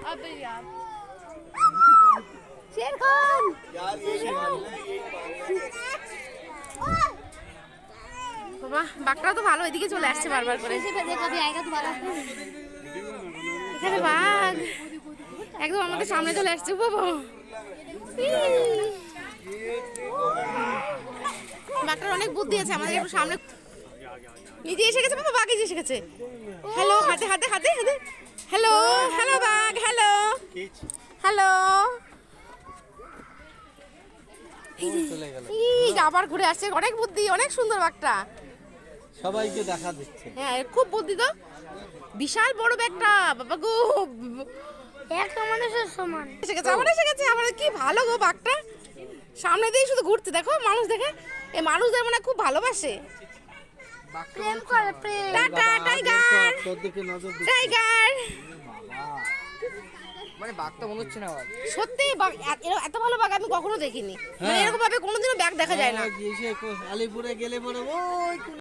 अबे यार शेर खान বাবা বাঘটা তো ভালো এদিকে চলে আসছে বারবার করে এখানে বাঘ একদম আমাদের সামনে চলে আসছে বাবা বাঘটার অনেক বুদ্ধি আছে আমাদের একটু সামনে নিজে এসে গেছে বাবা বাঘ এসে গেছে হ্যালো হাতে হাতে হাতে হাতে হ্যালো হ্যালো বাঘ হ্যালো হ্যালো আবার ঘুরে আসছে অনেক বুদ্ধি অনেক সুন্দর বাঘটা সবাইকে দেখা দিচ্ছে হ্যাঁ খুব বুদ্ধি তো বিশাল বড় ব্যাগটা বাবা গো একটা মানুষের সমান এসে গেছে আবার কি ভালো গো বাঘটা সামনে দিয়ে শুধু ঘুরছে দেখো মানুষ দেখে এই মানুষদের মানে খুব ভালোবাসে প্রেম করে প্রেম টাটা টাইগার তোর দিকে নজর দিচ্ছে টাইগার মানে বাঘটা মনে হচ্ছে না সত্যি এত ভালো বাঘ আমি কখনো দেখিনি মানে এরকম ভাবে কোনোদিনও ব্যাগ দেখা যায় না আলিপুরে গেলে পরে ওই